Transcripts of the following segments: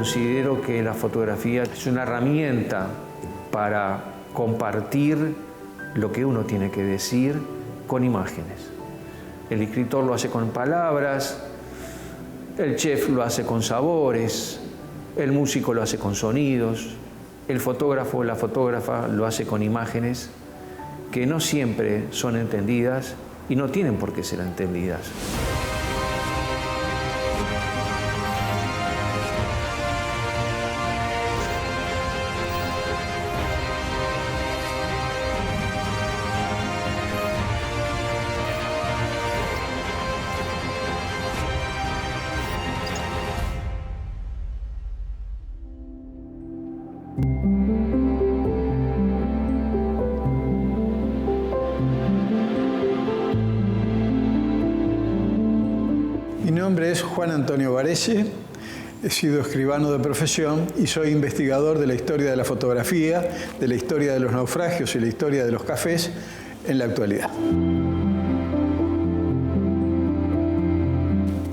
considero que la fotografía es una herramienta para compartir lo que uno tiene que decir con imágenes. El escritor lo hace con palabras, el chef lo hace con sabores, el músico lo hace con sonidos, el fotógrafo o la fotógrafa lo hace con imágenes que no siempre son entendidas y no tienen por qué ser entendidas. Mi nombre es Juan Antonio Varese, he sido escribano de profesión y soy investigador de la historia de la fotografía, de la historia de los naufragios y la historia de los cafés en la actualidad.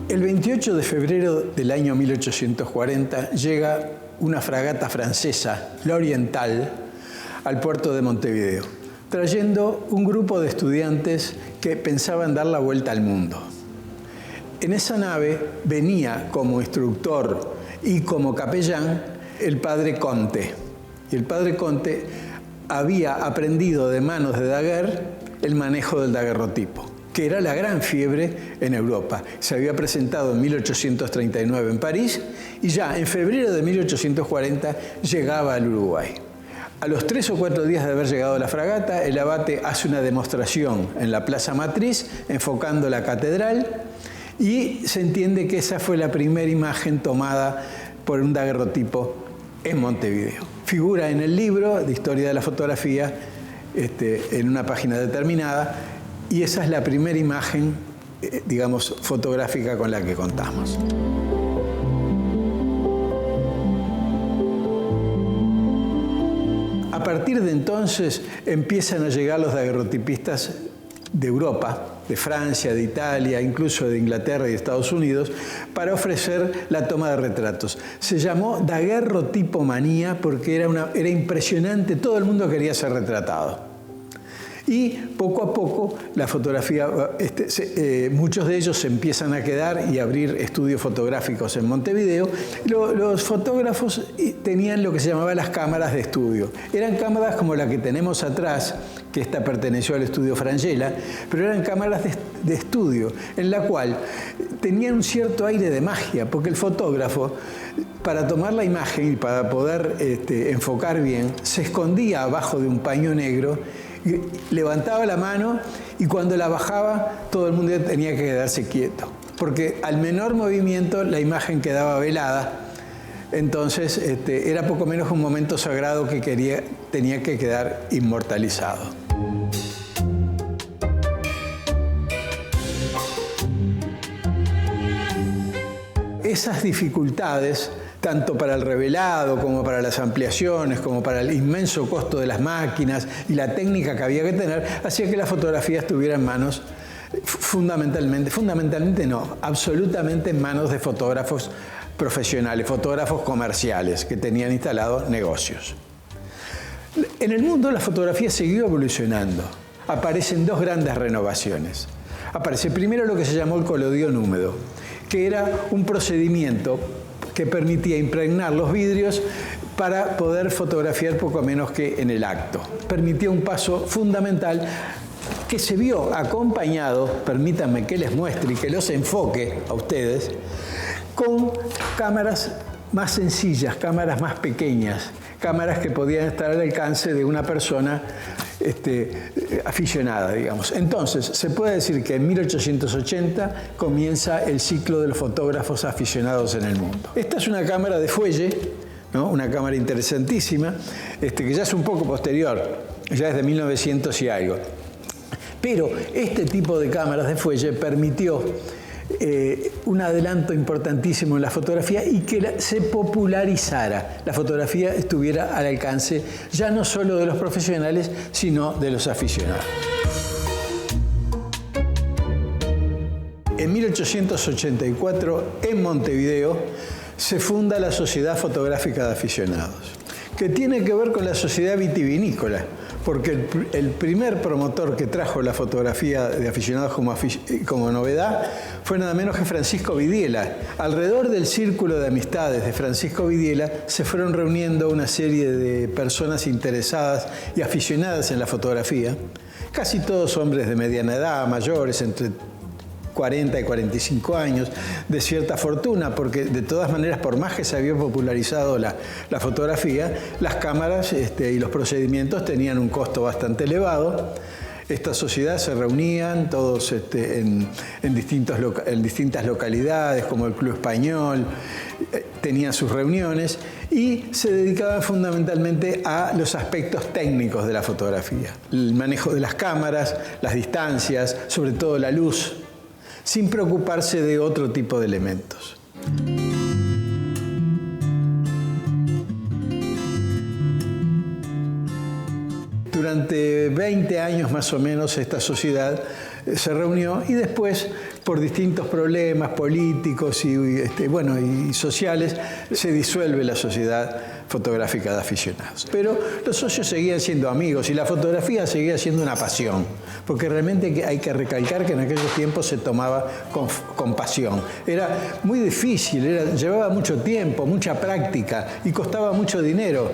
El 28 de febrero del año 1840 llega una fragata francesa, la Oriental, al puerto de Montevideo, trayendo un grupo de estudiantes que pensaban dar la vuelta al mundo. En esa nave venía como instructor y como capellán el padre Conte. Y el padre Conte había aprendido de manos de Daguerre el manejo del daguerrotipo, que era la gran fiebre en Europa. Se había presentado en 1839 en París y ya en febrero de 1840 llegaba al Uruguay. A los 3 o 4 días de haber llegado a la fragata, el abate hace una demostración en la Plaza Matriz, enfocando la catedral, y se entiende que esa fue la primera imagen tomada por un daguerrotipo en Montevideo. Figura en el libro de Historia de la Fotografía en una página determinada, y esa es la primera imagen, digamos, fotográfica con la que contamos. A partir de entonces empiezan a llegar los daguerrotipistas de Europa, de Francia, de Italia, incluso de Inglaterra y de Estados Unidos, para ofrecer la toma de retratos. Se llamó daguerrotipomanía porque era impresionante, todo el mundo quería ser retratado. Y poco a poco la fotografía, muchos de ellos se empiezan a quedar y a abrir estudios fotográficos en Montevideo. Los fotógrafos tenían lo que se llamaba las cámaras de estudio. Eran cámaras como la que tenemos atrás, que esta perteneció al estudio Frangella, pero eran cámaras de estudio, en la cual tenían un cierto aire de magia, porque el fotógrafo, para tomar la imagen y para poder enfocar bien, se escondía abajo de un paño negro, levantaba la mano y cuando la bajaba todo el mundo tenía que quedarse quieto, porque al menor movimiento la imagen quedaba velada. Entonces era poco menos un momento sagrado que tenía que quedar inmortalizado. Esas dificultades, tanto para el revelado como para las ampliaciones, como para el inmenso costo de las máquinas y la técnica que había que tener, hacía que la fotografía estuviera en manos absolutamente en manos de fotógrafos profesionales, fotógrafos comerciales que tenían instalados negocios. En el mundo la fotografía siguió evolucionando. Aparecen dos grandes renovaciones. Aparece primero lo que se llamó el colodión húmedo, que era un procedimiento que permitía impregnar los vidrios para poder fotografiar poco menos que en el acto. Permitía un paso fundamental que se vio acompañado, permítanme que les muestre y que los enfoque a ustedes, con cámaras más sencillas, cámaras más pequeñas, cámaras que podían estar al alcance de una persona aficionada, digamos. Entonces, se puede decir que en 1880 comienza el ciclo de los fotógrafos aficionados en el mundo. Esta es una cámara de fuelle, ¿no? Una cámara interesantísima, que ya es un poco posterior, ya es de 1900 y algo. Pero este tipo de cámaras de fuelle permitió un adelanto importantísimo en la fotografía y que se popularizara, la fotografía estuviera al alcance ya no solo de los profesionales, sino de los aficionados. En 1884, en Montevideo, se funda la Sociedad Fotográfica de Aficionados, que tiene que ver con la sociedad vitivinícola, porque el primer promotor que trajo la fotografía de aficionados como novedad fue nada menos que Francisco Vidiela. Alrededor del círculo de amistades de Francisco Vidiela se fueron reuniendo una serie de personas interesadas y aficionadas en la fotografía, casi todos hombres de mediana edad, mayores, entre 40 y 45 años, de cierta fortuna, porque de todas maneras, por más que se había popularizado la fotografía, las cámaras y los procedimientos tenían un costo bastante elevado. Esta sociedad se reunían todos en distintas localidades, como el Club Español, tenían sus reuniones y se dedicaban fundamentalmente a los aspectos técnicos de la fotografía. El manejo de las cámaras, las distancias, sobre todo la luz, sin preocuparse de otro tipo de elementos. Durante 20 años más o menos esta sociedad se reunió y después, por distintos problemas políticos y sociales, se disuelve la Sociedad Fotográfica de Aficionados. Pero los socios seguían siendo amigos y la fotografía seguía siendo una pasión, porque realmente hay que recalcar que en aquellos tiempos se tomaba con pasión. Era muy difícil, llevaba mucho tiempo, mucha práctica y costaba mucho dinero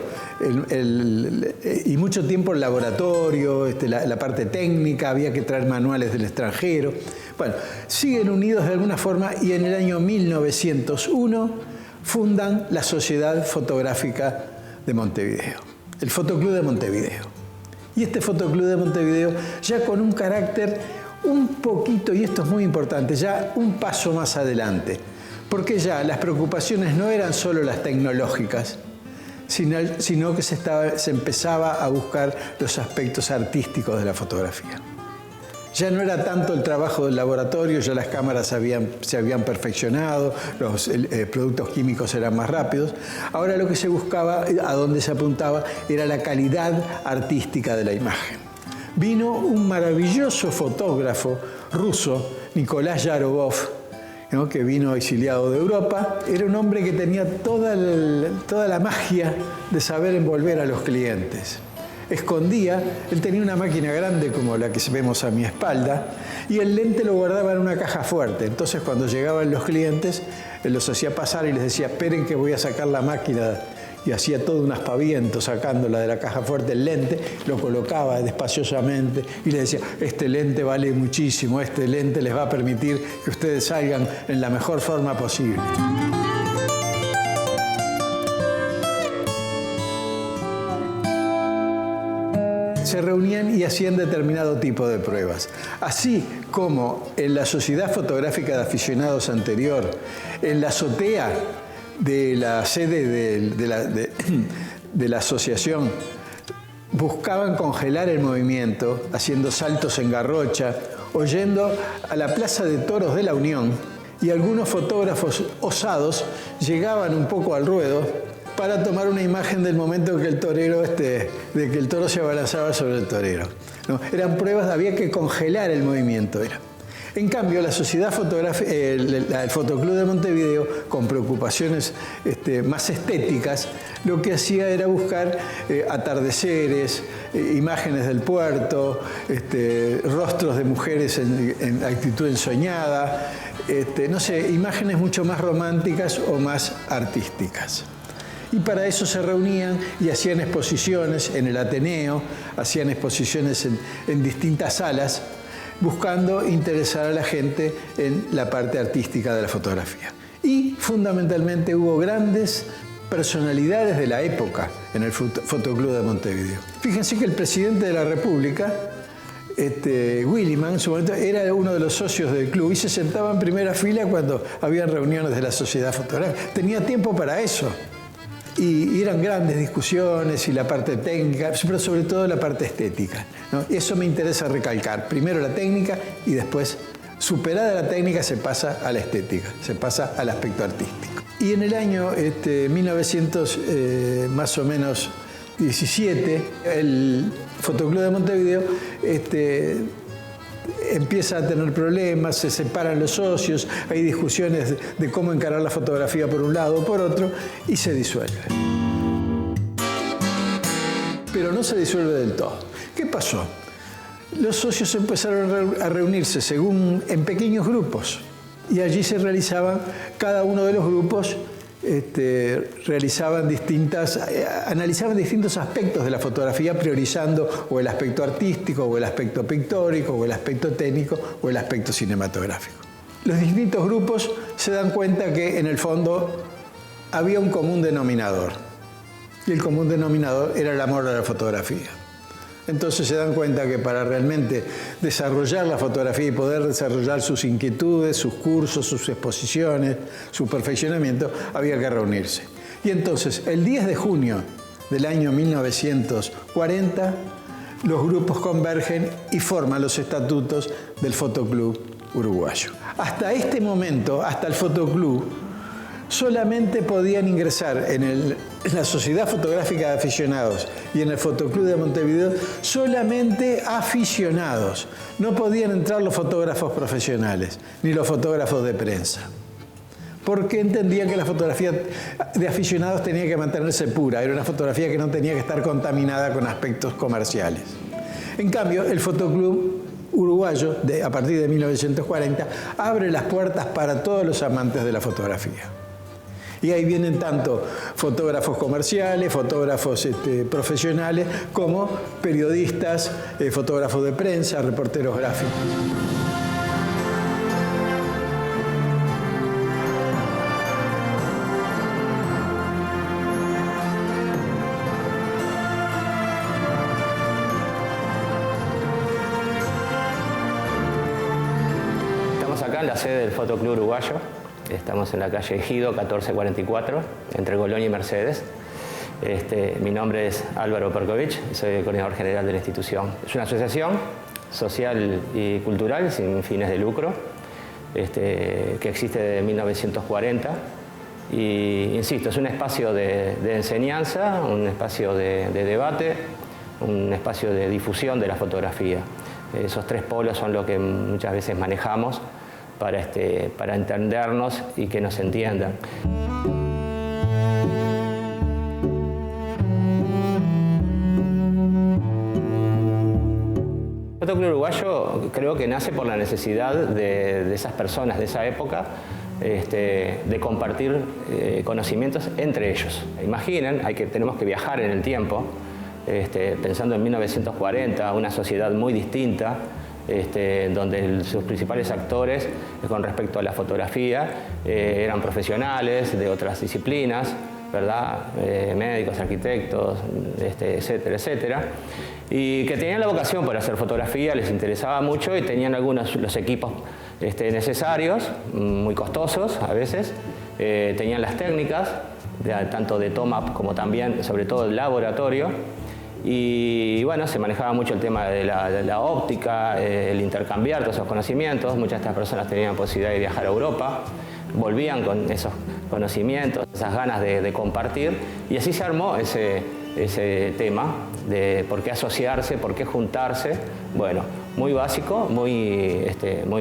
y mucho tiempo en laboratorio, la parte técnica, había que traer manuales del extranjero. Bueno, siguen unidos de alguna forma y en el año 1901 fundan la Sociedad Fotográfica de Montevideo, el Fotoclub de Montevideo. Y este Fotoclub de Montevideo, ya con un carácter un poquito, y esto es muy importante, ya un paso más adelante, porque ya las preocupaciones no eran solo las tecnológicas, sino que se empezaba a buscar los aspectos artísticos de la fotografía. Ya no era tanto el trabajo del laboratorio, ya las cámaras se habían perfeccionado, los productos químicos eran más rápidos. Ahora lo que se buscaba, a donde se apuntaba, era la calidad artística de la imagen. Vino un maravilloso fotógrafo ruso, Nikolás Yarubov, ¿no?, que vino exiliado de Europa. Era un hombre que tenía toda la magia de saber envolver a los clientes. Escondía, él tenía una máquina grande como la que vemos a mi espalda y el lente lo guardaba en una caja fuerte. Entonces cuando llegaban los clientes, él los hacía pasar y les decía: esperen que voy a sacar la máquina, y hacía todo un aspaviento sacándola de la caja fuerte el lente, lo colocaba despaciosamente y les decía: este lente vale muchísimo, este lente les va a permitir que ustedes salgan en la mejor forma posible. Se reunían y hacían determinado tipo de pruebas. Así como en la Sociedad Fotográfica de Aficionados anterior, en la azotea de la sede de la asociación, buscaban congelar el movimiento, haciendo saltos en garrocha, o yendo a la Plaza de Toros de la Unión, y algunos fotógrafos osados llegaban un poco al ruedo para tomar una imagen del momento que el torero, de que el toro se abalanzaba sobre el torero, ¿no? Eran pruebas, había que congelar el movimiento. En cambio, la Sociedad Fotográfica, el Fotoclub de Montevideo, con preocupaciones más estéticas, lo que hacía era buscar atardeceres, imágenes del puerto, rostros de mujeres en actitud ensoñada, imágenes mucho más románticas o más artísticas. Y para eso se reunían y hacían exposiciones en el Ateneo, hacían exposiciones en distintas salas, buscando interesar a la gente en la parte artística de la fotografía. Y fundamentalmente hubo grandes personalidades de la época en el Fotoclub de Montevideo. Fíjense que el presidente de la República, Williman, en su momento era uno de los socios del club y se sentaba en primera fila cuando habían reuniones de la Sociedad Fotográfica. Tenía tiempo para eso. Y eran grandes discusiones y la parte técnica, pero sobre todo la parte estética, ¿no? Eso me interesa recalcar. Primero la técnica y después, superada la técnica, se pasa a la estética, se pasa al aspecto artístico. Y en el año 1900, más o menos 17, el Fotoclub de Montevideo empieza a tener problemas, se separan los socios, hay discusiones de cómo encarar la fotografía por un lado o por otro, y se disuelve. Pero no se disuelve del todo. ¿Qué pasó? Los socios empezaron a reunirse en pequeños grupos, y allí se realizaban, cada uno de los grupos analizaban distintos aspectos de la fotografía, priorizando o el aspecto artístico, o el aspecto pictórico, o el aspecto técnico, o el aspecto cinematográfico. Los distintos grupos se dan cuenta que en el fondo había un común denominador, y el común denominador era el amor a la fotografía. Entonces se dan cuenta que para realmente desarrollar la fotografía y poder desarrollar sus inquietudes, sus cursos, sus exposiciones, su perfeccionamiento, había que reunirse. Y entonces, el 10 de junio del año 1940, los grupos convergen y forman los estatutos del Fotoclub Uruguayo. Hasta este momento, hasta el Fotoclub, solamente podían ingresar en la Sociedad Fotográfica de Aficionados y en el Fotoclub de Montevideo solamente aficionados. No podían entrar los fotógrafos profesionales ni los fotógrafos de prensa, porque entendían que la fotografía de aficionados tenía que mantenerse pura, era una fotografía que no tenía que estar contaminada con aspectos comerciales. En cambio, el Fotoclub Uruguayo, a partir de 1940, abre las puertas para todos los amantes de la fotografía. Y ahí vienen tanto fotógrafos comerciales, fotógrafos profesionales, como periodistas, fotógrafos de prensa, reporteros gráficos. Estamos acá en la sede del Fotoclub Uruguayo. Estamos en la calle Ejido 1444, entre Golón y Mercedes. Mi nombre es Álvaro Perkovich, soy el coordinador general de la institución. Es una asociación social y cultural sin fines de lucro, que existe desde 1940. Y, insisto, es un espacio de enseñanza, un espacio de debate, un espacio de difusión de la fotografía. Esos tres polos son lo que muchas veces manejamos para entendernos y que nos entiendan. El Fotoclub Uruguayo creo que nace por la necesidad de esas personas de esa época de compartir conocimientos entre ellos. Imaginen, tenemos que viajar en el tiempo, pensando en 1940, una sociedad muy distinta, donde sus principales actores con respecto a la fotografía eran profesionales de otras disciplinas, ¿verdad? Médicos, arquitectos, etcétera, etcétera, y que tenían la vocación por hacer fotografía, les interesaba mucho y tenían los equipos necesarios, muy costosos a veces, tenían las técnicas, tanto de toma como también, sobre todo, el laboratorio. Y bueno, se manejaba mucho el tema de la óptica, el intercambiar todos esos conocimientos. Muchas de estas personas tenían posibilidad de viajar a Europa, volvían con esos conocimientos, esas ganas de compartir, y así se armó ese tema de por qué asociarse, por qué juntarse. Bueno, muy básico, muy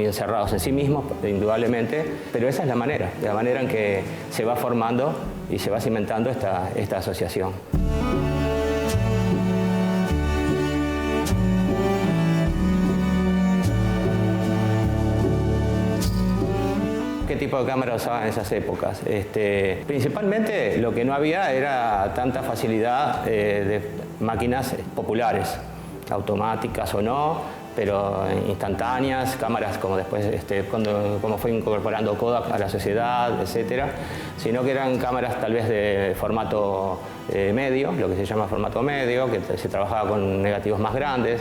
encerrados en sí mismos, indudablemente, pero esa es la manera en que se va formando y se va cimentando esta asociación. ¿Qué tipo de cámara usaban en esas épocas? Principalmente lo que no había era tanta facilidad de máquinas populares, automáticas o no, pero instantáneas, cámaras como después, como fue incorporando Kodak a la sociedad, etcétera, sino que eran cámaras tal vez de formato medio, lo que se llama formato medio, que se trabajaba con negativos más grandes,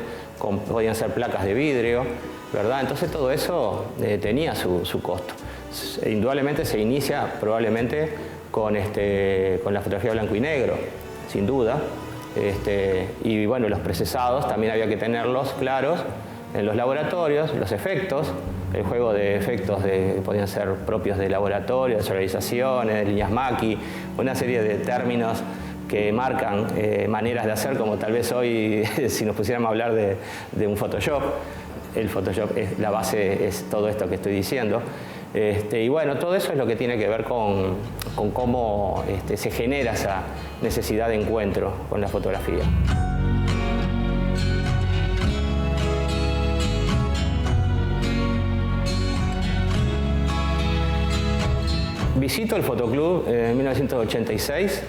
podían ser placas de vidrio, ¿verdad? Entonces todo eso tenía su costo. Indudablemente se inicia probablemente con la fotografía blanco y negro, sin duda. Y bueno, los procesados también había que tenerlos claros en los laboratorios, los efectos, el juego de efectos podían ser propios de laboratorio, de solarizaciones, de líneas Mackie, una serie de términos que marcan maneras de hacer, como tal vez hoy si nos pusiéramos a hablar de un Photoshop. el Photoshop, la base es todo esto que estoy diciendo. Y bueno, todo eso es lo que tiene que ver con cómo se genera esa necesidad de encuentro con la fotografía. Visito el Fotoclub en 1986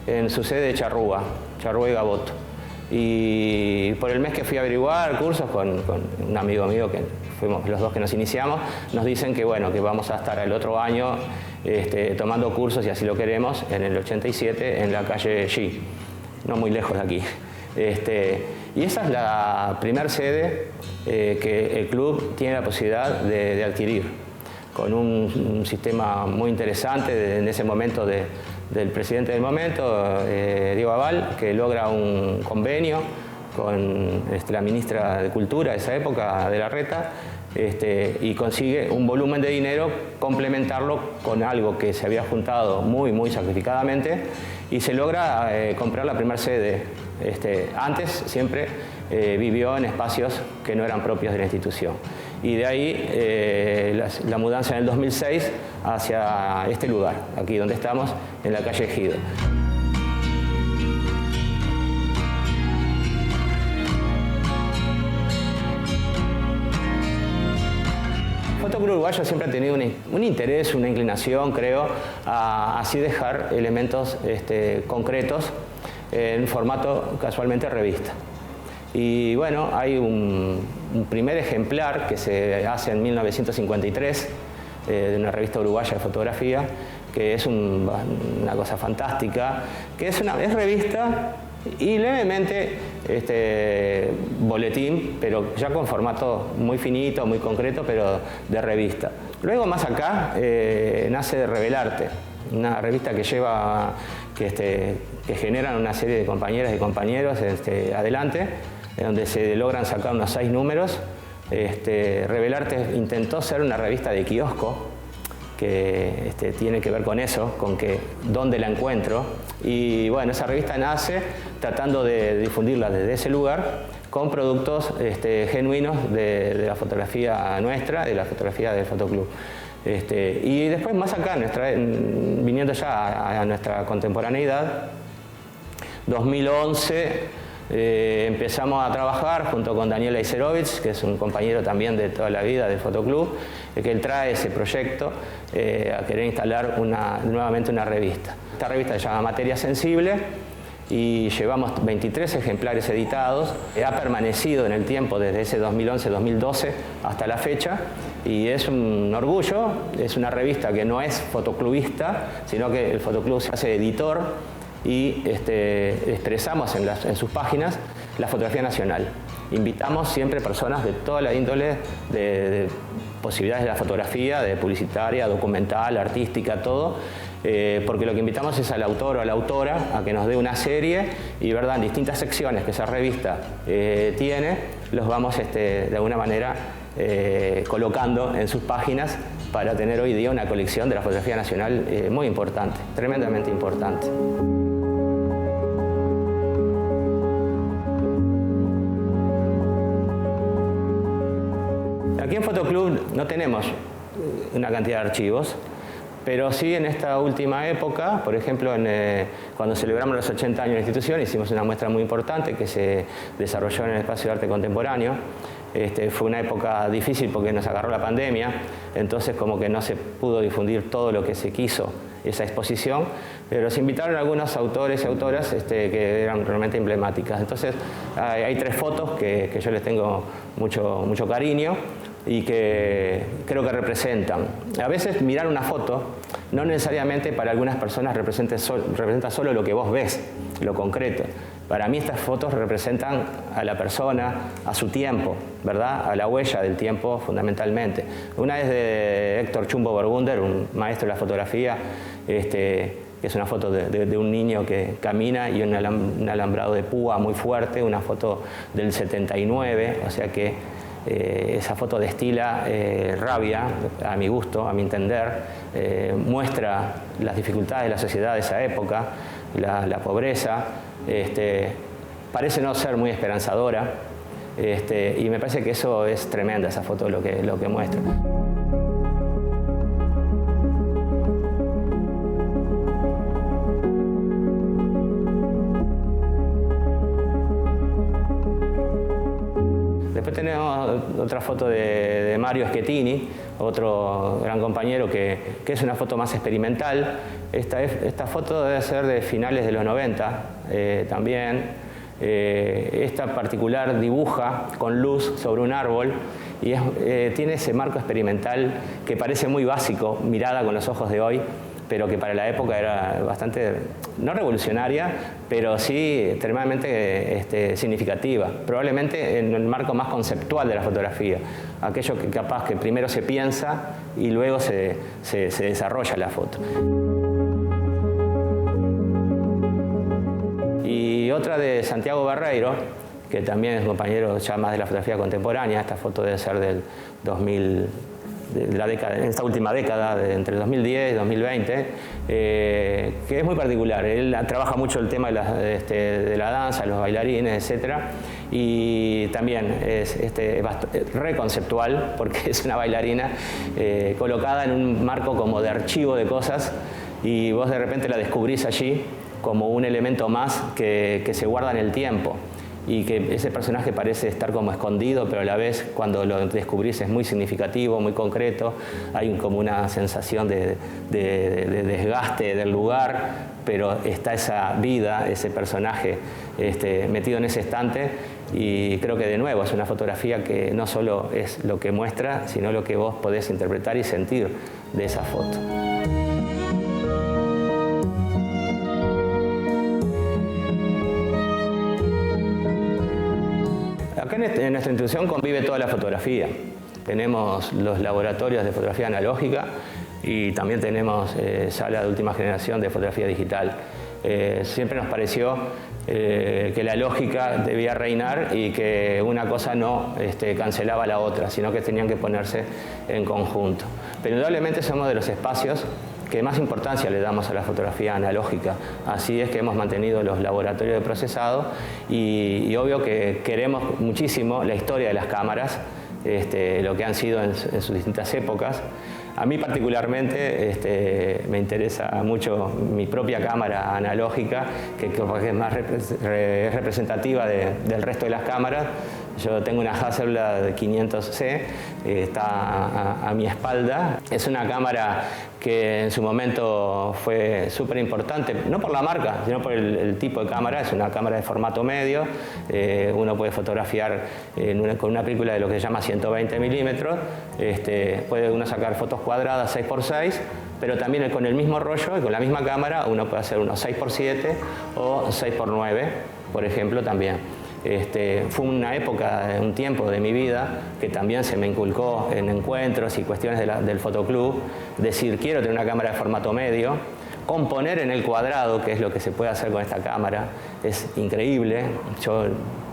en su sede de Charrúa y Gaboto. Y por el mes que fui a averiguar cursos con un amigo mío, que fuimos los dos que nos iniciamos, nos dicen que bueno, que vamos a estar el otro año tomando cursos, y así lo queremos, en el 87 en la calle G, no muy lejos de aquí. Y esa es la primera sede que el club tiene la posibilidad de adquirir, con un sistema muy interesante en ese momento del presidente del momento, Diego Aval, que logra un convenio con la ministra de Cultura de esa época, de Larreta, y consigue un volumen de dinero, complementarlo con algo que se había juntado muy sacrificadamente, y se logra comprar la primera sede. Antes siempre vivió en espacios que no eran propios de la institución. Y de ahí la mudanza en el 2006 hacia este lugar, aquí donde estamos, en la calle Ejido. Fotoclub Uruguayo siempre ha tenido un interés, una inclinación, creo, a así dejar elementos concretos en formato casualmente revista. Y bueno, hay un primer ejemplar que se hace en 1953 de una revista uruguaya de fotografía, que es una cosa fantástica, que es revista y levemente boletín, pero ya con formato muy finito, muy concreto, pero de revista. Luego más acá nace Revelarte, una revista que lleva, que generan una serie de compañeras y compañeros adelante, donde se logran sacar unos 6 números. Revelarte intentó ser una revista de kiosco, que tiene que ver con eso, con dónde la encuentro. Y bueno, esa revista nace tratando de difundirla desde ese lugar, con productos genuinos de la fotografía nuestra, de la fotografía del Fotoclub. Y después más acá, viniendo ya a nuestra contemporaneidad, 2011, empezamos a trabajar junto con Daniel Eiserovich, que es un compañero también de toda la vida del Fotoclub, que él trae ese proyecto a querer instalar nuevamente una revista. Esta revista se llama Materia Sensible y llevamos 23 ejemplares editados. Ha permanecido en el tiempo desde ese 2011-2012 hasta la fecha, y es un orgullo. Es una revista que no es fotoclubista, sino que el Fotoclub se hace editor, y expresamos en sus páginas la fotografía nacional. Invitamos siempre personas de toda la índole de posibilidades de la fotografía, de publicitaria, documental, artística, todo, porque lo que invitamos es al autor o a la autora a que nos dé una serie, y verdad, en distintas secciones que esa revista tiene, los vamos de alguna manera colocando en sus páginas, para tener hoy día una colección de la fotografía nacional muy importante, tremendamente importante. Aquí en Fotoclub no tenemos una cantidad de archivos, pero sí en esta última época, por ejemplo, cuando celebramos los 80 años de la institución, hicimos una muestra muy importante que se desarrolló en el Espacio de Arte Contemporáneo. Fue una época difícil porque nos agarró la pandemia, entonces como que no se pudo difundir todo lo que se quiso esa exposición, pero se invitaron algunos autores y autoras que eran realmente emblemáticas. Entonces hay 3 fotos que yo les tengo mucho cariño y que creo que representan. A veces mirar una foto no necesariamente para algunas personas representa solo lo que vos ves, lo concreto. Para mí estas fotos representan a la persona, a su tiempo, ¿verdad? A la huella del tiempo fundamentalmente. Una es de Héctor Chumbo Burgunder, un maestro de la fotografía, que es una foto de un niño que camina y un alambrado de púa muy fuerte, una foto del 79, o sea que esa foto destila rabia, a mi gusto, a mi entender, muestra las dificultades de la sociedad de esa época, la pobreza. Parece no ser muy esperanzadora, Y me parece que eso es tremenda, esa foto, lo que muestra. Después tenemos otra foto de Mario Schettini, otro gran compañero que es una foto más experimental. Esta foto debe ser de finales de los 90 también. Esta particular dibuja con luz sobre un árbol y tiene ese marco experimental que parece muy básico, mirada con los ojos de hoy, pero que para la época era bastante, no revolucionaria, pero sí extremadamente significativa. Probablemente en el marco más conceptual de la fotografía, aquello que capaz que primero se piensa y luego se desarrolla la foto. Y otra de Santiago Barreiro, que también es compañero ya más de la fotografía contemporánea. Esta foto debe ser del 2000, en esta última década, entre 2010 y 2020, que es muy particular. Él trabaja mucho el tema de la danza, los bailarines, etc. Y también es reconceptual, porque es una bailarina colocada en un marco como de archivo de cosas, y vos de repente la descubrís allí como un elemento más que se guarda en el tiempo, y que ese personaje parece estar como escondido, pero a la vez cuando lo descubrís es muy significativo, muy concreto. Hay como una sensación de desgaste del lugar, pero está esa vida, ese personaje metido en ese estante, y creo que de nuevo es una fotografía que no solo es lo que muestra, sino lo que vos podés interpretar y sentir de esa foto. Acá en nuestra institución convive toda la fotografía. Tenemos los laboratorios de fotografía analógica y también tenemos sala de última generación de fotografía digital. Siempre nos pareció que la lógica debía reinar y que una cosa no cancelaba a la otra, sino que tenían que ponerse en conjunto. Pero indudablemente somos de los espacios que más importancia le damos a la fotografía analógica. Así es que hemos mantenido los laboratorios de procesado y obvio que queremos muchísimo la historia de las cámaras, lo que han sido en sus distintas épocas. A mí particularmente me interesa mucho mi propia cámara analógica, que es más representativa del resto de las cámaras. Yo tengo una Hasselblad 500C, está a mi espalda. Es una cámara que en su momento fue súper importante, no por la marca, sino por el tipo de cámara. Es una cámara de formato medio. Uno puede fotografiar con una película de lo que se llama 120 milímetros. Puede uno sacar fotos cuadradas 6x6, pero también con el mismo rollo y con la misma cámara uno puede hacer unos 6x7 o 6x9, por ejemplo, también. Fue una época, un tiempo de mi vida que también se me inculcó en encuentros y cuestiones del fotoclub, decir, quiero tener una cámara de formato medio, componer en el cuadrado, que es lo que se puede hacer con esta cámara, es increíble. Yo,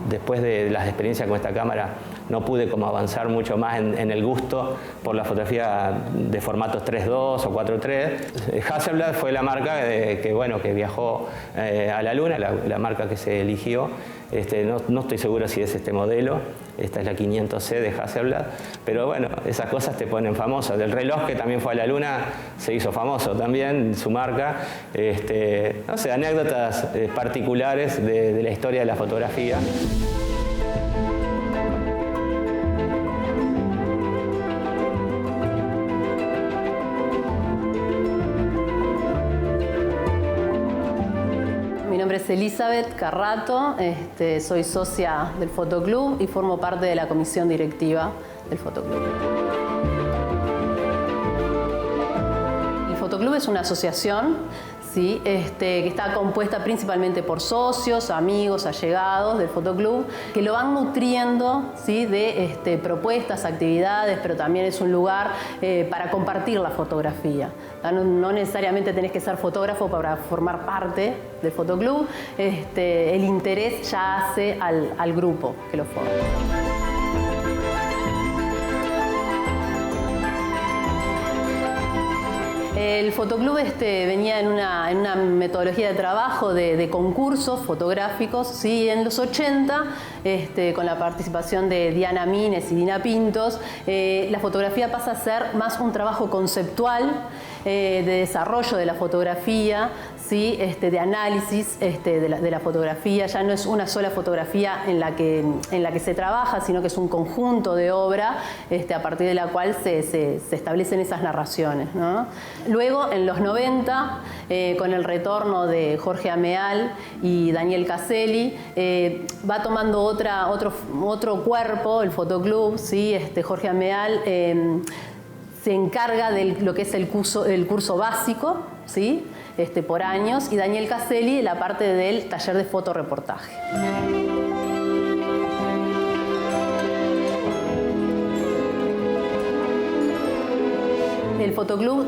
después de las experiencias con esta cámara, no pude como avanzar mucho más en el gusto por la fotografía de formatos 3.2 o 4.3. Hasselblad fue la marca que viajó a la Luna, la marca que se eligió. No estoy seguro si es este modelo. Esta es la 500C de Hasselblad, pero bueno, esas cosas te ponen famoso. Del reloj que también fue a la Luna se hizo famoso también, su marca. No sé, anécdotas particulares de la historia de la fotografía. Mi nombre es Elizabeth Carrato, soy socia del Fotoclub y formo parte de la comisión directiva del Fotoclub. El Fotoclub es una asociación, ¿sí? Que está compuesta principalmente por socios, amigos, allegados del Fotoclub, que lo van nutriendo, ¿sí? de propuestas, actividades, pero también es un lugar para compartir la fotografía. No necesariamente tenés que ser fotógrafo para formar parte del Fotoclub. El interés ya hace al grupo que lo forma. El fotoclub venía en una metodología de trabajo de concursos fotográficos, ¿sí? En los 80, con la participación de Diana Mines y Dina Pintos, la fotografía pasa a ser más un trabajo conceptual, de desarrollo de la fotografía, ¿sí? De análisis de la fotografía. Ya no es una sola fotografía en la que se trabaja, sino que es un conjunto de obra a partir de la cual se establecen esas narraciones, ¿no? Luego, en los 90, con el retorno de Jorge Ameal y Daniel Caselli, va tomando otro cuerpo, el fotoclub, ¿sí? Jorge Ameal se encarga de lo que es el curso básico, ¿sí? Por años, y Daniel Caselli la parte del taller de fotoreportaje. El fotoclub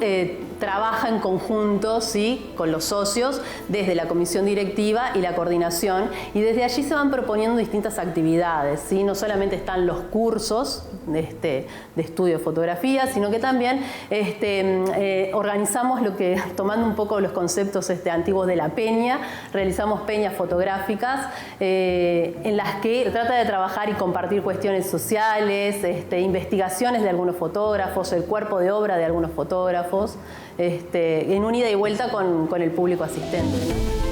trabaja en conjunto, ¿sí? Con los socios desde la comisión directiva y la coordinación, y desde allí se van proponiendo distintas actividades, ¿sí? No solamente están los cursos de estudio de fotografía, sino que también organizamos tomando un poco los conceptos antiguos de la peña, realizamos peñas fotográficas en las que trata de trabajar y compartir cuestiones sociales, investigaciones de algunos fotógrafos, el cuerpo de obra de algunos fotógrafos, en un ida y vuelta con el público asistente, ¿no?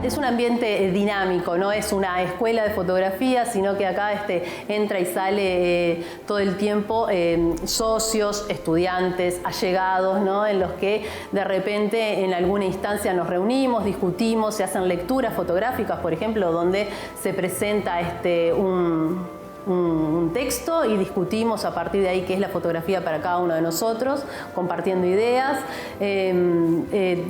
Es un ambiente dinámico, no es una escuela de fotografía, sino que acá entra y sale todo el tiempo socios, estudiantes, allegados, ¿no? En los que de repente en alguna instancia nos reunimos, discutimos, se hacen lecturas fotográficas, por ejemplo, donde se presenta un texto y discutimos a partir de ahí qué es la fotografía para cada uno de nosotros, compartiendo ideas.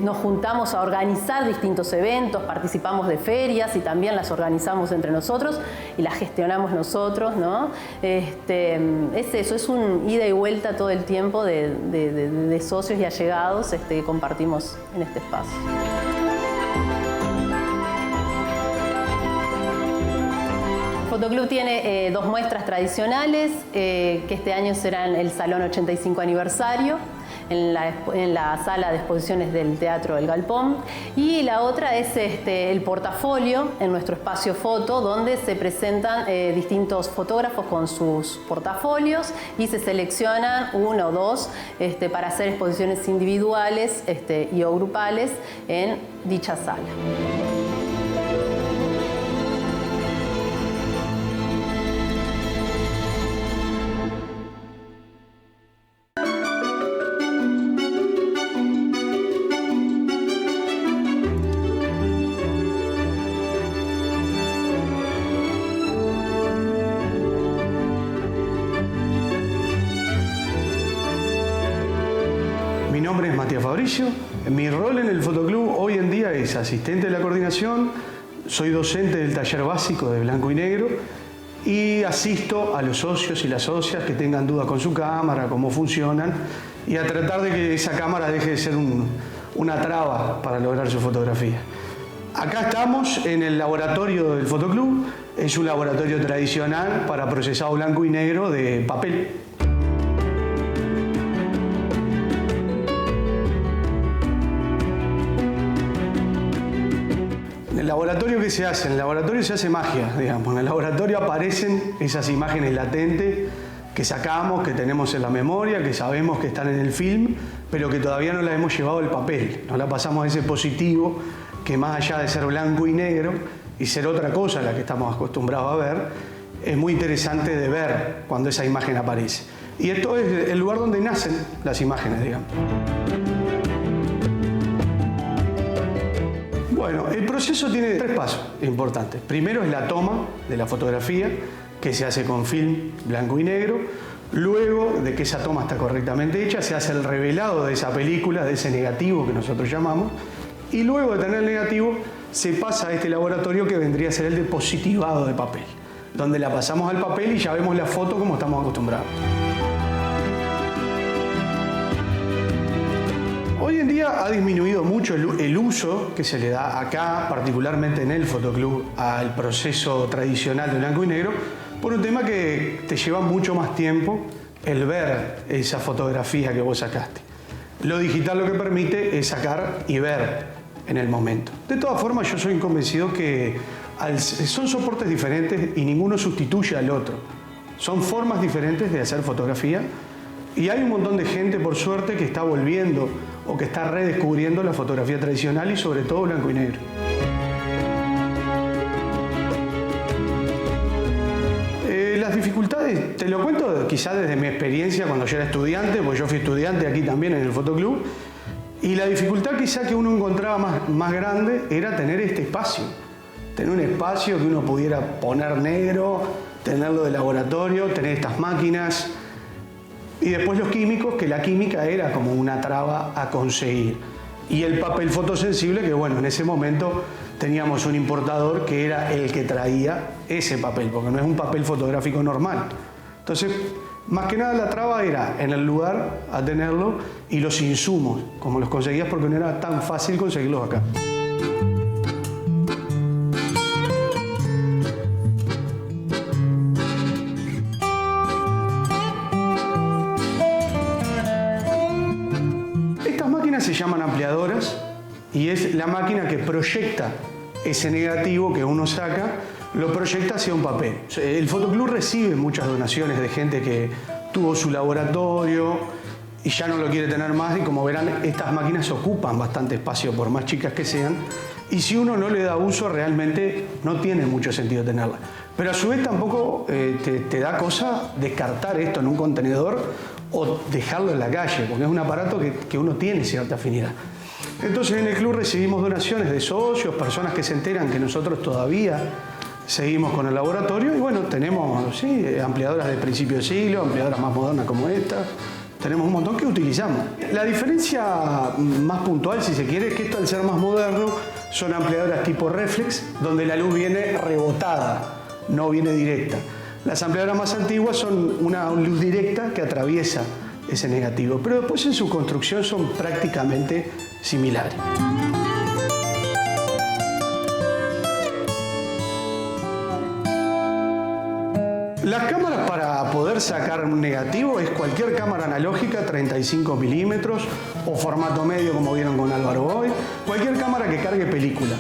Nos juntamos a organizar distintos eventos, participamos de ferias y también las organizamos entre nosotros y las gestionamos nosotros, ¿no? Es eso, es un ida y vuelta todo el tiempo de socios y allegados que compartimos en este espacio. El Fotoclub tiene dos muestras tradicionales, que este año serán el Salón 85 Aniversario, en la sala de exposiciones del Teatro El Galpón, y la otra es el portafolio en nuestro espacio foto, donde se presentan distintos fotógrafos con sus portafolios y se seleccionan uno o dos para hacer exposiciones individuales y o grupales en dicha sala. Mi nombre es Matías Fabricio. Mi rol en el Fotoclub hoy en día es asistente de la coordinación, soy docente del taller básico de blanco y negro y asisto a los socios y las socias que tengan dudas con su cámara, cómo funcionan, y a tratar de que esa cámara deje de ser una traba para lograr su fotografía. Acá estamos en el laboratorio del Fotoclub. Es un laboratorio tradicional para procesado blanco y negro de papel. En el laboratorio, ¿qué se hace? En el laboratorio se hace magia, digamos. En el laboratorio aparecen esas imágenes latentes que sacamos, que tenemos en la memoria, que sabemos que están en el film, pero que todavía no la hemos llevado al papel. No la pasamos a ese positivo que, más allá de ser blanco y negro y ser otra cosa a la que estamos acostumbrados a ver, es muy interesante de ver cuando esa imagen aparece. Y esto es el lugar donde nacen las imágenes, digamos. Bueno, el proceso tiene tres pasos importantes. Primero es la toma de la fotografía, que se hace con film blanco y negro. Luego de que esa toma está correctamente hecha, se hace el revelado de esa película, de ese negativo que nosotros llamamos. Y luego de tener el negativo, se pasa a este laboratorio que vendría a ser el de positivado de papel, donde la pasamos al papel y ya vemos la foto como estamos acostumbrados. Hoy en día ha disminuido mucho el uso que se le da acá, particularmente en el Fotoclub, al proceso tradicional de blanco y negro, por un tema que te lleva mucho más tiempo el ver esa fotografía que vos sacaste. Lo digital lo que permite es sacar y ver en el momento. De todas formas, yo soy convencido que son soportes diferentes y ninguno sustituye al otro. Son formas diferentes de hacer fotografía y hay un montón de gente, por suerte, que está volviendo o que está redescubriendo la fotografía tradicional y sobre todo blanco y negro. Las dificultades, te lo cuento quizás desde mi experiencia cuando yo era estudiante, porque yo fui estudiante aquí también en el fotoclub, y la dificultad quizá que uno encontraba más grande era tener este espacio. Tener un espacio que uno pudiera poner negro, tenerlo de laboratorio, tener estas máquinas. Y después los químicos, que la química era como una traba a conseguir. Y el papel fotosensible, que bueno, en ese momento teníamos un importador que era el que traía ese papel, porque no es un papel fotográfico normal. Entonces, más que nada la traba era en el lugar a tenerlo y los insumos, como los conseguías porque no era tan fácil conseguirlos acá. Estas máquinas se llaman ampliadoras y es la máquina que proyecta ese negativo que uno saca, lo proyecta hacia un papel. El fotoclub recibe muchas donaciones de gente que tuvo su laboratorio y ya no lo quiere tener más, y como verán, estas máquinas ocupan bastante espacio por más chicas que sean, y si uno no le da uso realmente no tiene mucho sentido tenerla. Pero a su vez tampoco te da cosa descartar esto en un contenedor o dejarlo en la calle, porque es un aparato que uno tiene cierta afinidad. Entonces en el club recibimos donaciones de socios, personas que se enteran que nosotros todavía seguimos con el laboratorio y bueno, tenemos ampliadoras de principio de siglo, ampliadoras más modernas como esta, tenemos un montón que utilizamos. La diferencia más puntual, si se quiere, es que esto al ser más moderno son ampliadoras tipo reflex, donde la luz viene rebotada, no viene directa. Las ampliadoras más antiguas son una luz directa que atraviesa ese negativo, pero después en su construcción son prácticamente similares. Las cámaras para poder sacar un negativo es cualquier cámara analógica 35 milímetros o formato medio como vieron con Álvaro hoy, cualquier cámara que cargue película.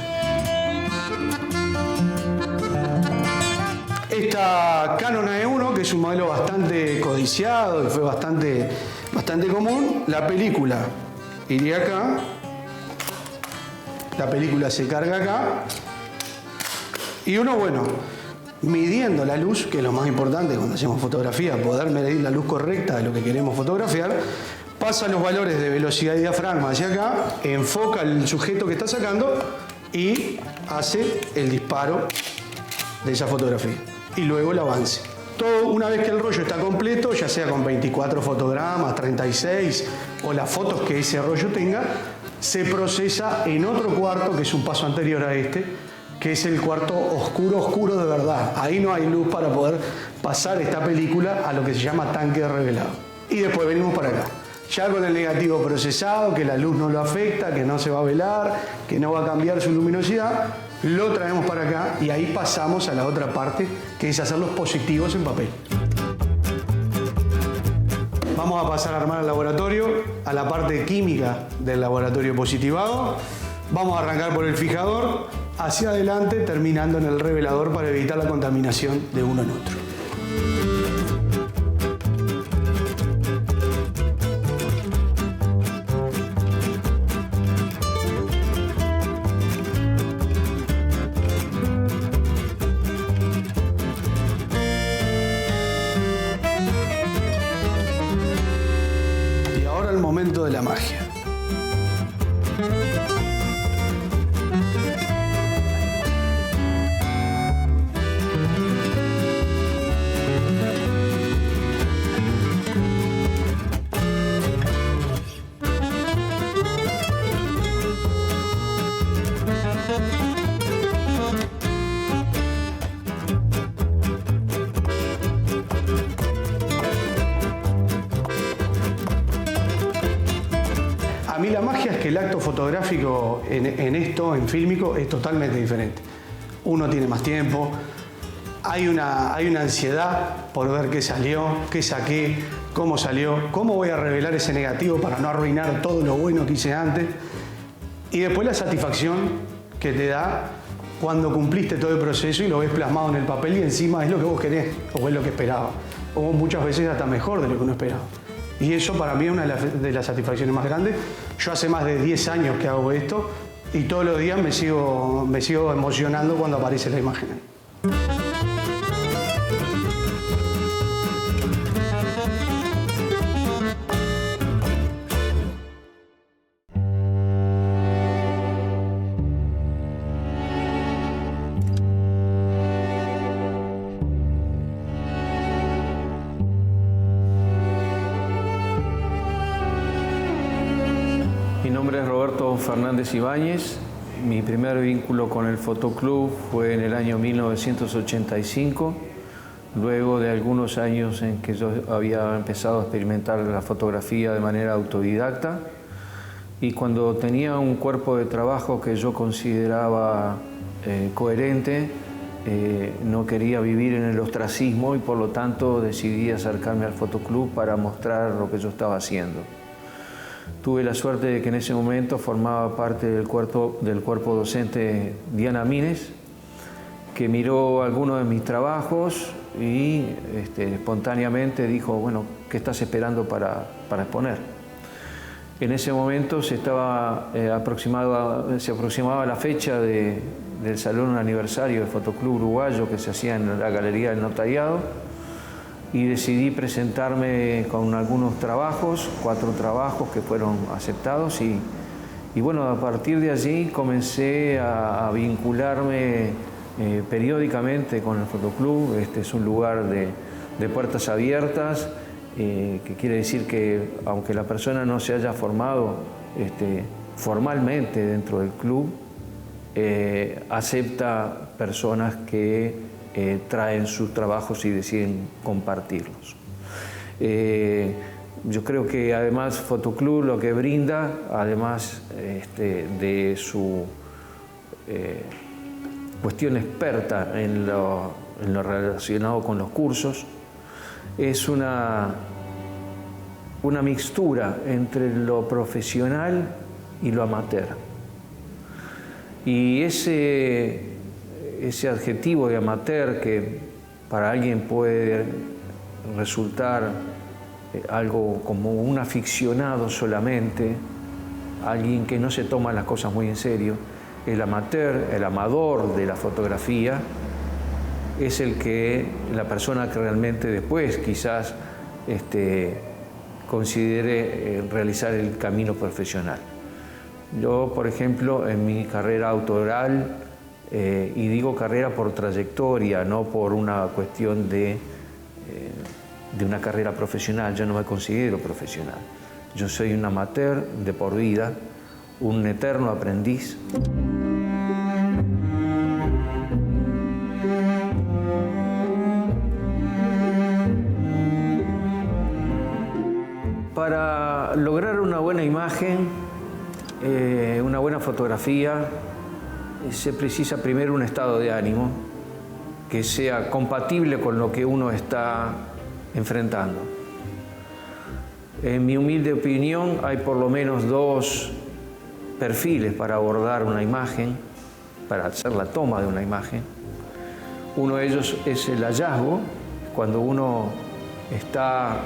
Esta Canon AE1, que es un modelo bastante codiciado y fue bastante común, la película iría acá, la película se carga acá y uno, bueno, midiendo la luz, que es lo más importante cuando hacemos fotografía, poder medir la luz correcta de lo que queremos fotografiar, pasa los valores de velocidad y diafragma hacia acá, enfoca el sujeto que está sacando y hace el disparo de esa fotografía. Y luego el avance. Todo, una vez que el rollo está completo, ya sea con 24 fotogramas, 36 o las fotos que ese rollo tenga, se procesa en otro cuarto, que es un paso anterior a este, que es el cuarto oscuro de verdad. Ahí no hay luz para poder pasar esta película a lo que se llama tanque de revelado. Y después venimos para acá. Ya con el negativo procesado, que la luz no lo afecta, que no se va a velar, que no va a cambiar su luminosidad, lo traemos para acá y ahí pasamos a la otra parte, que es hacer los positivos en papel. Vamos a pasar a armar el laboratorio, a la parte química del laboratorio positivado. Vamos a arrancar por el fijador, hacia adelante, terminando en el revelador para evitar la contaminación de uno en otro. Y ahora el momento de la magia. A mí la magia es que el acto fotográfico en esto, en fílmico, es totalmente diferente. Uno tiene más tiempo, hay una ansiedad por ver qué salió, qué saqué, cómo salió, cómo voy a revelar ese negativo para no arruinar todo lo bueno que hice antes. Y después la satisfacción que te da cuando cumpliste todo el proceso y lo ves plasmado en el papel y encima es lo que vos querés o es lo que esperabas. O muchas veces hasta mejor de lo que uno esperaba. Y eso para mí es una de las satisfacciones más grandes. Yo hace más de 10 años que hago esto y todos los días me sigo emocionando cuando aparece la imagen ahí. Mi nombre es Roberto Fernández Ibáñez. Mi primer vínculo con el Fotoclub fue en el año 1985, luego de algunos años en que yo había empezado a experimentar la fotografía de manera autodidacta, y cuando tenía un cuerpo de trabajo que yo consideraba coherente, no quería vivir en el ostracismo y por lo tanto decidí acercarme al Fotoclub para mostrar lo que yo estaba haciendo. Tuve la suerte de que en ese momento formaba parte del cuerpo docente Diana Mines, que miró algunos de mis trabajos y espontáneamente dijo, bueno, ¿qué estás esperando para exponer? En ese momento se aproximaba la fecha del Salón Aniversario del Fotoclub Uruguayo que se hacía en la Galería del Notariado, y decidí presentarme con algunos trabajos, 4 trabajos que fueron aceptados y bueno, a partir de allí comencé a vincularme periódicamente con el Fotoclub. Este es un lugar de puertas abiertas, que quiere decir que aunque la persona no se haya formado formalmente dentro del club, acepta personas que traen sus trabajos y deciden compartirlos. Yo creo que además Fotoclub lo que brinda, además de su cuestión experta en lo relacionado con los cursos, es una mixtura entre lo profesional y lo amateur. Y ese adjetivo de amateur, que para alguien puede resultar algo como un aficionado solamente, alguien que no se toma las cosas muy en serio, el amateur, el amador de la fotografía, es la persona que realmente después quizás considere realizar el camino profesional. Yo, por ejemplo, en mi carrera autoral, y digo carrera por trayectoria, no por una cuestión de una carrera profesional. Yo no me considero profesional. Yo soy un amateur de por vida, un eterno aprendiz. Para lograr una buena imagen, una buena fotografía, se precisa primero un estado de ánimo que sea compatible con lo que uno está enfrentando. En mi humilde opinión, hay por lo menos 2 perfiles para abordar una imagen, para hacer la toma de una imagen. Uno de ellos es el hallazgo, cuando uno está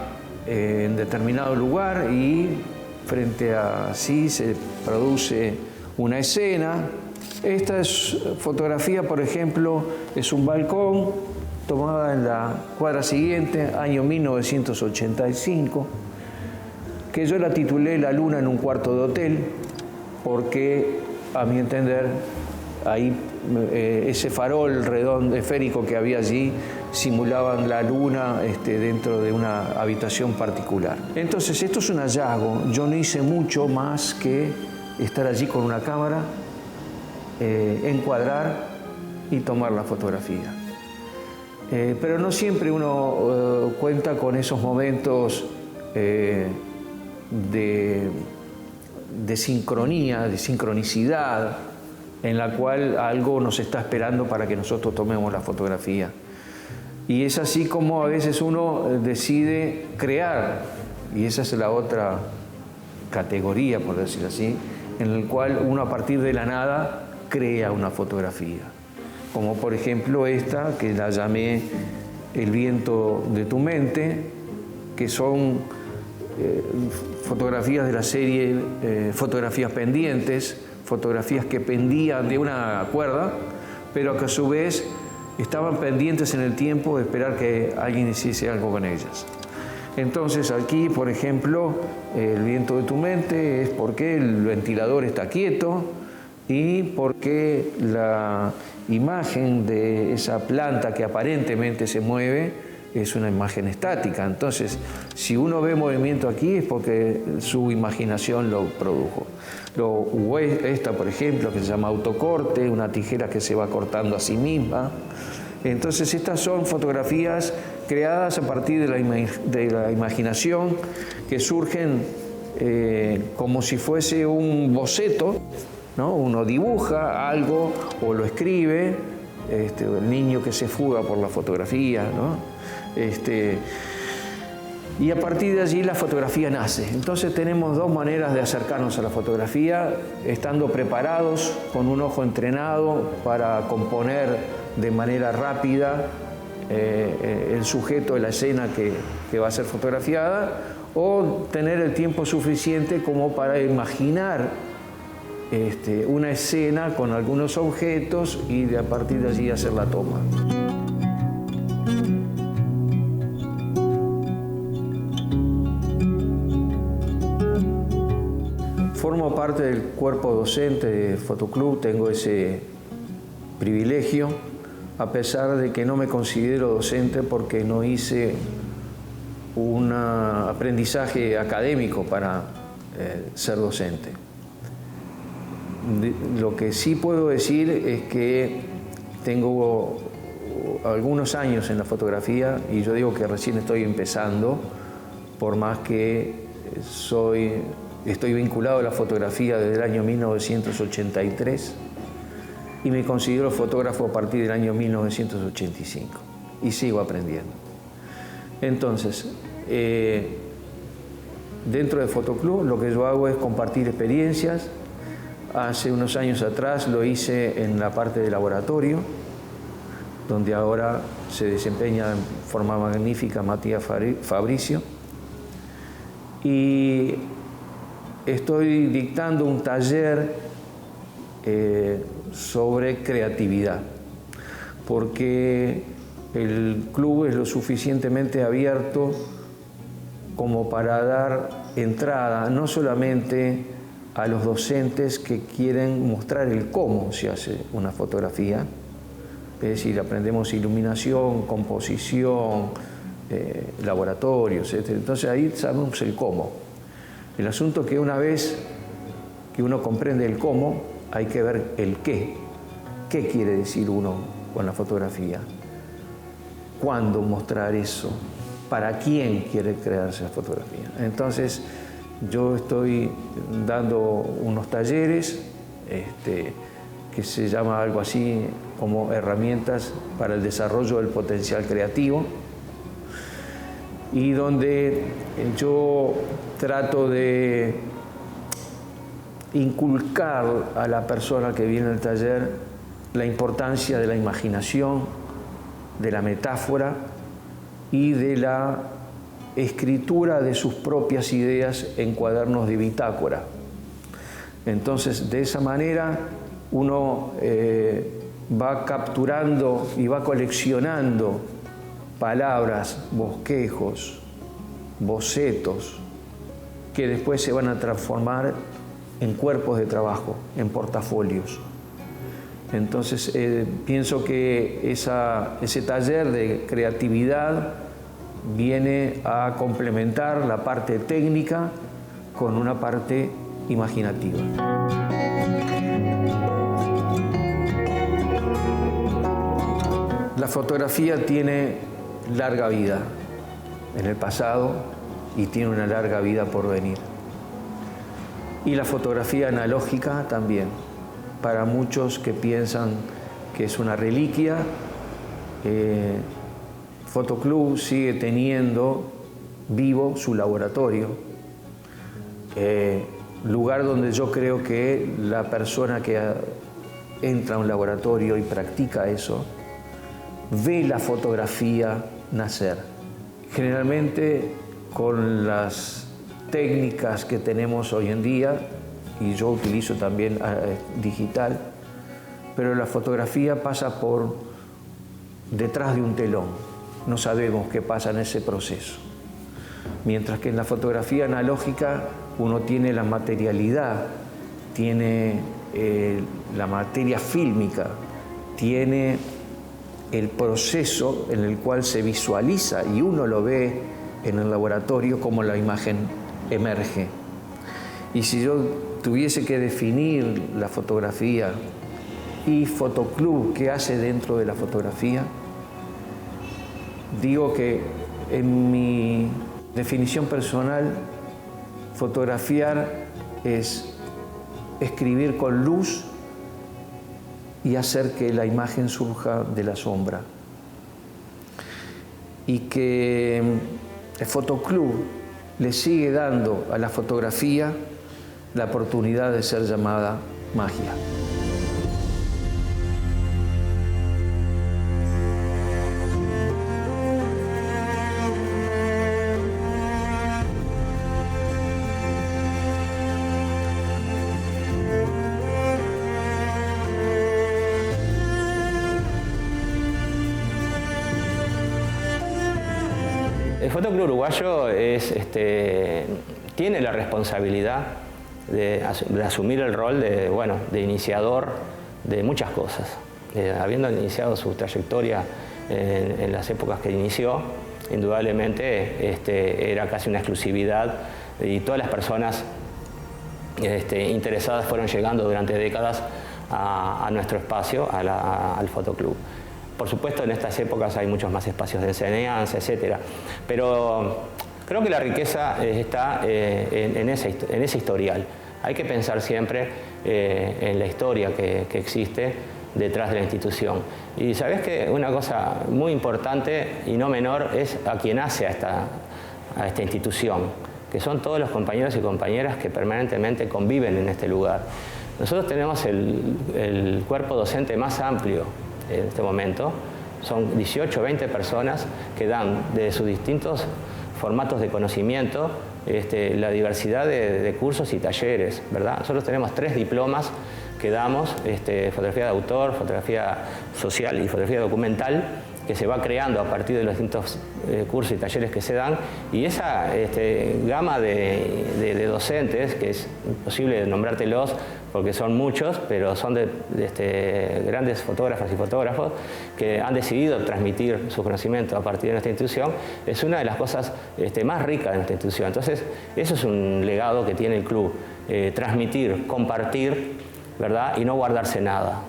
en determinado lugar y frente a sí se produce una escena. Esta fotografía, por ejemplo, es un balcón tomada en la cuadra siguiente, año 1985, que yo la titulé La luna en un cuarto de hotel, porque, a mi entender, ahí ese farol redondo, esférico que había allí, simulaban la luna dentro de una habitación particular. Entonces, esto es un hallazgo. Yo no hice mucho más que estar allí con una cámara, encuadrar y tomar la fotografía. Pero no siempre uno cuenta con esos momentos de sincronía, de sincronicidad, en la cual algo nos está esperando para que nosotros tomemos la fotografía. Y es así como a veces uno decide crear, y esa es la otra categoría, por decirlo así, en el cual uno a partir de la nada crea una fotografía. Como por ejemplo esta, que la llamé El viento de tu mente, que son fotografías de la serie Fotografías pendientes, fotografías que pendían de una cuerda, pero que a su vez estaban pendientes en el tiempo de esperar que alguien hiciese algo con ellas. Entonces aquí, por ejemplo, el viento de tu mente es porque el ventilador está quieto y porque la imagen de esa planta que aparentemente se mueve es una imagen estática. Entonces, si uno ve movimiento aquí es porque su imaginación lo produjo. O esta, por ejemplo, que se llama autocorte, una tijera que se va cortando a sí misma. Entonces, estas son fotografías creadas a partir de la imaginación, que surgen como si fuese un boceto, ¿no? Uno dibuja algo o lo escribe, el niño que se fuga por la fotografía, ¿no? Y a partir de allí la fotografía nace. Entonces tenemos dos maneras de acercarnos a la fotografía, estando preparados con un ojo entrenado para componer de manera rápida el sujeto de la escena que va a ser fotografiada, o tener el tiempo suficiente como para imaginar una escena con algunos objetos y a partir de allí hacer la toma. Formo parte del cuerpo docente de Fotoclub, tengo ese privilegio, a pesar de que no me considero docente porque no hice un aprendizaje académico para ser docente. Lo que sí puedo decir es que tengo algunos años en la fotografía y yo digo que recién estoy empezando, por más que estoy vinculado a la fotografía desde el año 1983 y me considero fotógrafo a partir del año 1985 y sigo aprendiendo. Entonces, dentro de Fotoclub lo que yo hago es compartir experiencias. Hace unos años atrás lo hice en la parte de laboratorio, donde ahora se desempeña en forma magnífica Matías Fabricio. Y estoy dictando un taller sobre creatividad, porque el club es lo suficientemente abierto como para dar entrada no solamente a los docentes que quieren mostrar el cómo se hace una fotografía, es decir, aprendemos iluminación, composición, laboratorios, etc. Entonces ahí sabemos el cómo. El asunto es que una vez que uno comprende el cómo, hay que ver el qué. ¿Qué quiere decir uno con la fotografía? ¿Cuándo mostrar eso? ¿Para quién quiere crear esa fotografía? Entonces, yo estoy dando unos talleres que se llama algo así como herramientas para el desarrollo del potencial creativo, y donde yo trato de inculcar a la persona que viene al taller la importancia de la imaginación, de la metáfora y de la escritura de sus propias ideas en cuadernos de bitácora. Entonces, de esa manera uno va capturando y va coleccionando palabras, bosquejos, bocetos, que después se van a transformar en cuerpos de trabajo, en portafolios. Entonces, pienso que ese taller de creatividad viene a complementar la parte técnica con una parte imaginativa. La fotografía tiene larga vida en el pasado y tiene una larga vida por venir. Y la fotografía analógica también. Para muchos que piensan que es una reliquia, Fotoclub sigue teniendo vivo su laboratorio, lugar donde yo creo que la persona que entra a un laboratorio y practica eso, ve la fotografía nacer. Generalmente con las técnicas que tenemos hoy en día, y yo utilizo también digital, pero la fotografía pasa por detrás de un telón. No sabemos qué pasa en ese proceso. Mientras que en la fotografía analógica uno tiene la materialidad, tiene la materia fílmica, tiene el proceso en el cual se visualiza y uno lo ve en el laboratorio como la imagen emerge. Y si yo tuviese que definir la fotografía y Fotoclub, ¿qué hace dentro de la fotografía? Digo que en mi definición personal, fotografiar es escribir con luz y hacer que la imagen surja de la sombra. Y que el Fotoclub le sigue dando a la fotografía la oportunidad de ser llamada magia. El Fotoclub Uruguayo tiene la responsabilidad de asumir el rol de iniciador de muchas cosas. Habiendo iniciado su trayectoria en las épocas que inició, indudablemente era casi una exclusividad y todas las personas interesadas fueron llegando durante décadas a nuestro espacio, al Fotoclub. Por supuesto, en estas épocas hay muchos más espacios de enseñanza, etcétera, pero creo que la riqueza está en ese historial. Hay que pensar siempre en la historia que existe detrás de la institución. Y sabés que una cosa muy importante y no menor es a quien hace a esta institución, que son todos los compañeros y compañeras que permanentemente conviven en este lugar. Nosotros tenemos el cuerpo docente más amplio en este momento. Son 18 o 20 personas que dan de sus distintos formatos de conocimiento la diversidad de cursos y talleres, ¿verdad? Nosotros tenemos 3 diplomas que damos, fotografía de autor, fotografía social y fotografía documental, que se va creando a partir de los distintos cursos y talleres que se dan, y esa gama de docentes, que es imposible nombrártelos porque son muchos, pero son de grandes fotógrafas y fotógrafos que han decidido transmitir su conocimiento a partir de nuestra institución, es una de las cosas más ricas de nuestra institución. Entonces, eso es un legado que tiene el club, transmitir, compartir, ¿verdad? Y no guardarse nada.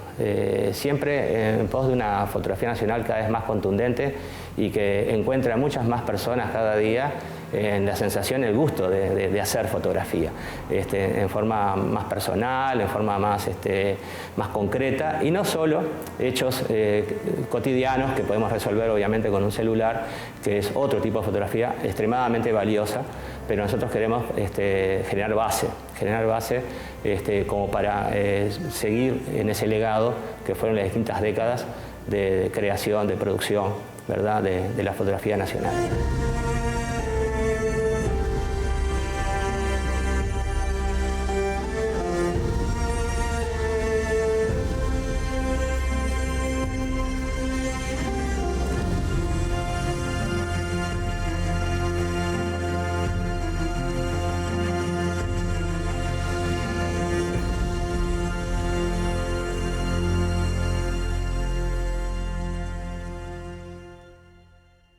Siempre en pos de una fotografía nacional cada vez más contundente y que encuentre a muchas más personas cada día en la sensación, el gusto de hacer fotografía, en forma más personal, en forma más concreta, y no solo hechos cotidianos que podemos resolver obviamente con un celular, que es otro tipo de fotografía extremadamente valiosa, pero nosotros queremos generar base como para seguir en ese legado que fueron las distintas décadas de creación, de producción, ¿verdad?, de la fotografía nacional.